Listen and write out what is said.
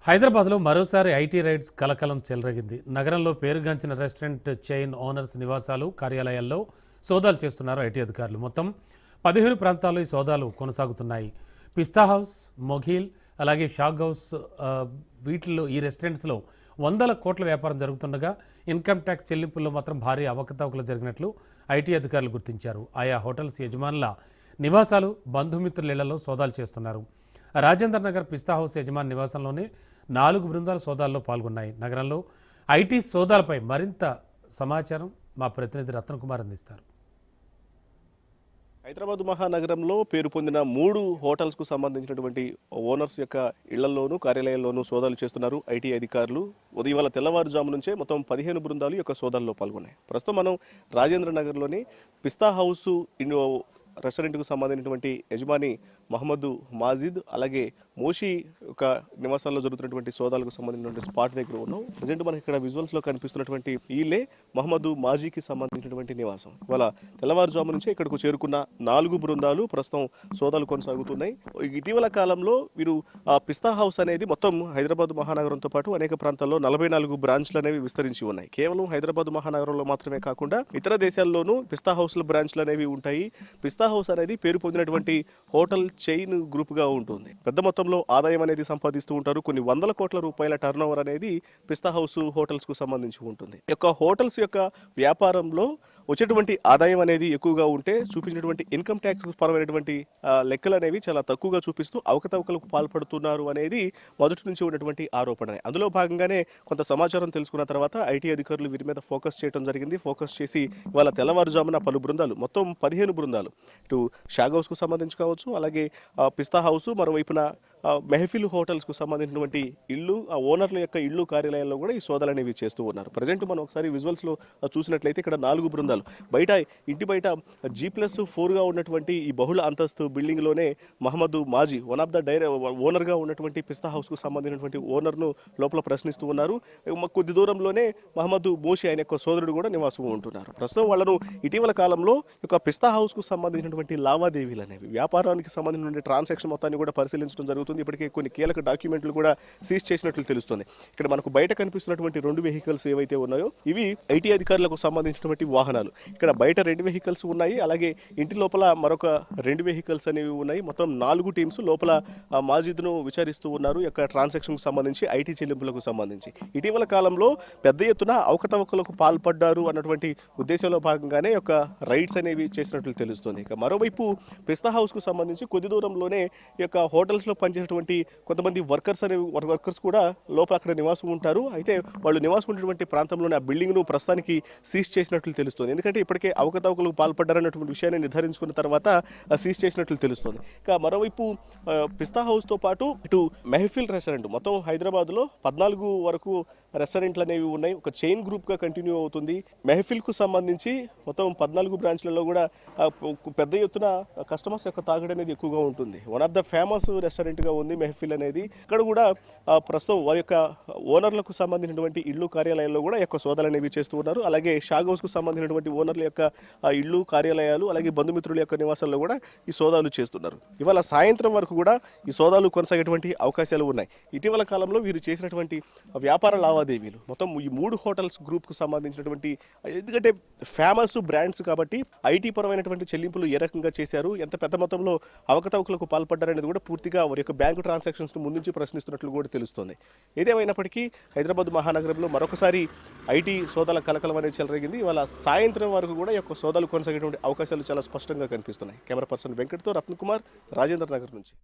హైదరాబాద్లో మరోసారి IT rides కలకలం చెలరేగింది. నగరంలో పేరుగాంచిన రెస్టారెంట్ చైన్ ఓనర్స్ నివాసాలు, కార్యాలయాల్లో సోదాలు చేస్తున్నారు ఐటీ అధికారులు. మొత్తం 15 ప్రాంతాల్లో ఈ సోదాలు కొనసాగుతున్నాయి. పిస్తా హౌస్, మొఘీల్, అలాగే షాగ్ హౌస్, వీటిల్లో ఈ రెస్టారెంట్స్లో వందల కోట్ల వ్యాపారం జరుగుతుండగా ఇన్కమ్ ట్యాక్స్ చెల్లింపుల్లో మాత్రం భారీ అవకతవకలు జరిగినట్లు ఐటీ అధికారులు గుర్తించారు. ఆయా హోటల్స్ యజమానుల నివాసాలు, బంధుమిత్రుల ఇళ్లలో సోదాలు చేస్తున్నారు. రాజేంద్ర నగర్ పిస్తా హౌస్ యజమాని నివాసంలోనే 4 బృందాల సోదాల్లో పాల్గొన్నాయి. నగరంలో ఐటీ సోదాలపై మరింత సమాచారం మా ప్రతినిధి రత్నకుమార్ అందిస్తారు. హైదరాబాద్ మహానగరంలో పేరు పొందిన 3 హోటల్స్కు సంబంధించినటువంటి ఓనర్స్ యొక్క ఇళ్లలోనూ, కార్యాలయాల్లోనూ సోదాలు చేస్తున్నారు ఐటీ అధికారులు. ఇవాళ తెల్లవారుజాము నుంచే మొత్తం 15 బృందాలు యొక్క సోదాల్లో పాల్గొన్నాయి. ప్రస్తుతం మనం రాజేంద్ర నగర్లోని పిస్తా హౌస్ రెస్టారెంట్కు సంబంధించినటువంటి యజమాని మహమ్మద్ మాజిద్, అలాగే మోషి యొక్క నివాసాల్లో జరుగుతున్నటువంటి సోదాలకు సంబంధించినటువంటి స్పాట్ దగ్గర ఉన్నాం. ప్రజెంట్ మనకి ఇక్కడ విజువల్స్లో కనిపిస్తున్నటువంటి ఈలే మహమ్మద్ మాజీకి సంబంధించినటువంటి నివాసం. ఇవాళ తెల్లవారుజాము నుంచే ఇక్కడకు చేరుకున్న 4 బృందాలు ప్రస్తుతం సోదాలు కొనసాగుతున్నాయి. ఇటీవల కాలంలో వీరు పిస్తా హౌస్ అనేది మొత్తం హైదరాబాద్ మహానగరంతో పాటు అనేక ప్రాంతాల్లో 44 బ్రాంచ్లు అనేవి విస్తరించి ఉన్నాయి. కేవలం హైదరాబాద్ మహానగరంలో మాత్రమే కాకుండా ఇతర దేశాల్లోనూ పిస్తా హౌస్ల బ్రాంచ్లు అనేవి ఉంటాయి. పిస్తా హౌస్ అనేది పేరు పొందినటువంటి హోటల్ చైన్ గ్రూప్ గా ఉంటుంది. పెద్ద మొత్తంలో ఆదాయం అనేది సంపాదిస్తూ ఉంటారు. కొన్ని వందల కోట్ల రూపాయల టర్న్ ఓవర్ అనేది పిస్తా హౌస్ హోటల్స్ కు సంబంధించి ఉంటుంది. హోటల్స్ యొక్క వ్యాపారంలో వచ్చేటువంటి ఆదాయం అనేది ఎక్కువగా ఉంటే చూపించినటువంటి ఇన్కమ్ ట్యాక్స్ పరమైనటువంటి లెక్కలు అనేవి చాలా తక్కువగా చూపిస్తూ అవకతవకలకు పాల్పడుతున్నారు అనేది మొదటి నుంచి ఉన్నటువంటి ఆరోపణ. అందులో భాగంగానే కొంత సమాచారం తెలుసుకున్న తర్వాత ఐటీ అధికారులు వీరి మీద ఫోకస్ చేయడం జరిగింది. ఫోకస్ చేసి ఇవాళ తెల్లవారుజామున పలు బృందాలు, మొత్తం 15 బృందాలు, ఇటు షాగ్ హౌస్కు సంబంధించి కావచ్చు, అలాగే పిస్తా హౌస్, మరోవైపున మెహఫిల్ హోటల్స్కు సంబంధించినటువంటి ఇళ్ళు, ఆ ఓనర్ల యొక్క ఇళ్ళు, కార్యాలయాల్లో కూడా ఈ సోదాలు అనేవి చేస్తూ ఉన్నారు. ప్రజెంట్ మనం ఒకసారి విజువల్స్లో చూసినట్లయితే ఇక్కడ 4 బృందాలు బయట, ఇంటి బయట G+4గా ఉన్నటువంటి ఈ బహుళ అంతస్తు బిల్డింగ్లోనే మహమ్మద్ మాజీ వన్ ఆఫ్ ద ఓనర్గా ఉన్నటువంటి పిస్తా హౌస్కు సంబంధించినటువంటి ఓనర్ను లోపల ప్రశ్నిస్తూ ఉన్నారు. కొద్ది దూరంలోనే మహమ్మద్ మోషి ఆయన యొక్క సోదరుడు కూడా నివాసం ఉంటున్నారు. ప్రస్తుతం వాళ్ళను ఇటీవల కాలంలో పిస్తా హౌస్కు సంబంధించినటువంటి లావాదేవీలు అనేవి, వ్యాపారానికి సంబంధించినటువంటి ట్రాన్సాక్షన్ మొత్తాన్ని కూడా పరిశీలించడం జరుగుతుంది. ఇప్పటికే కొన్ని కీలక డాక్యుమెంట్లు కూడా సీజ్ చేసినట్లు తెలుస్తుంది. ఇక్కడ మనకు బయట కనిపిస్తున్నటువంటి 2 వెహికల్స్ ఏవైతే ఉన్నాయో ఇవి ఐటీ అధికారులకు సంబంధించినటువంటి వాహనాలు. ఇక్కడ బయట 2 వెహికల్స్ ఉన్నాయి, అలాగే ఇంటి లోపల మరొక 2 వెహికల్స్ అనేవి ఉన్నాయి. మొత్తం 4 టీమ్స్ లోపల మాజిద్ను విచారిస్తూ ఉన్నారు. ట్రాన్సాక్షన్ కు సంబంధించి, ఐటీ చెల్లింపులకు సంబంధించి. ఇటీవల కాలంలో పెద్ద ఎత్తున అవకతవకలకు పాల్పడ్డారు అన్నటువంటి ఉద్దేశంలో భాగంగానే రైడ్స్ అనేవి చేసినట్లు తెలుస్తుంది. ఇక మరోవైపు పిస్తా హౌస్ కు సంబంధించి కొద్ది దూరంలోనే హోటల్స్ లో పనిచేసేటువంటి కొంతమంది వర్కర్స్ కూడా లోపల అక్కడ నివాసం ఉంటారు. అయితే వాళ్ళు నివాసం ఉన్నటువంటి ప్రాంతంలోనే ఆ బిల్డింగ్ ను ప్రస్తుతానికి సీజ్ చేసినట్లు తెలుస్తుంది. ఎందుకంటే ఇప్పటికే అవకతవకలకు పాల్పడ్డారన్నటువంటి విషయాన్ని నిర్ధారించుకున్న తర్వాత సీజ్ చేసినట్లు తెలుస్తుంది. ఇక మరోవైపు పిస్తా హౌస్ తో పాటు ఇటు మెహఫిల్ రెస్టారెంట్, మొత్తం హైదరాబాద్ లో 14 వరకు రెస్టారెంట్లు అనేవి ఉన్నాయి. ఒక చైన్ గ్రూప్ గా కంటిన్యూ అవుతుంది. మెహఫిల్ కు సంబంధించి మొత్తం 14 బ్రాంచ్లలో కూడా పెద్ద ఎత్తున కస్టమర్స్ యొక్క తాగడం అనేది ఎక్కువగా ఉంటుంది. One of the famous restaurant గా ఉంది మెహఫిల్ అనేది. ఇక్కడ కూడా ప్రస్తుతం వారి యొక్క ఓనర్లకు సంబంధించినటువంటి ఇళ్ళు, కార్యాలయాల్లో కూడా సోదాలు అనేవి చేస్తూ ఉన్నారు. అలాగే షాగ్ హౌస్ కు సంబంధించినటువంటి ఓనర్ల యొక్క ఇళ్ళు, కార్యాలయాలు, అలాగే బంధుమిత్రుల యొక్క నివాసాల్లో కూడా ఈ సోదాలు చేస్తున్నారు. ఇవాళ సాయంత్రం వరకు కూడా ఈ సోదాలు కొనసాగేటువంటి అవకాశాలు ఉన్నాయి. ఇటీవల కాలంలో వీరు చేసినటువంటి వ్యాపార లావాదేవీలు మొత్తం ఈ 3 హోటల్స్ గ్రూప్ కు సంబంధించినటువంటి, ఎందుకంటే ఫేమస్ బ్రాండ్స్ కాబట్టి ఐటీ పరమైనటువంటి చెల్లింపులు ఏ రకంగా చేశారు, ఎంత పెద్ద మొత్తంలో అవకతవకలకు పాల్పడ్డారనేది కూడా పూర్తిగా వారి యొక్క బ్యాంకు ట్రాన్సాక్షన్స్ ను ముందుంచి ప్రశ్నిస్తున్నట్లు కూడా తెలుస్తోంది. ఏదేమైనప్పటికీ హైదరాబాద్ మహానగరంలో మరొకసారి ఐటీ సోదాల కలకలం అనేది చెలరేగింది. ఇవాళ సాయంత్రం వరకు కూడా సోదాలు కొనసాగేటువంటి అవకాశాలు చాలా స్పష్టంగా కనిపిస్తున్నాయి. కెమెరా పర్సన్ వెంకట్తో రత్నకుమార్, రాజేంద్ర నగర్ నుంచి.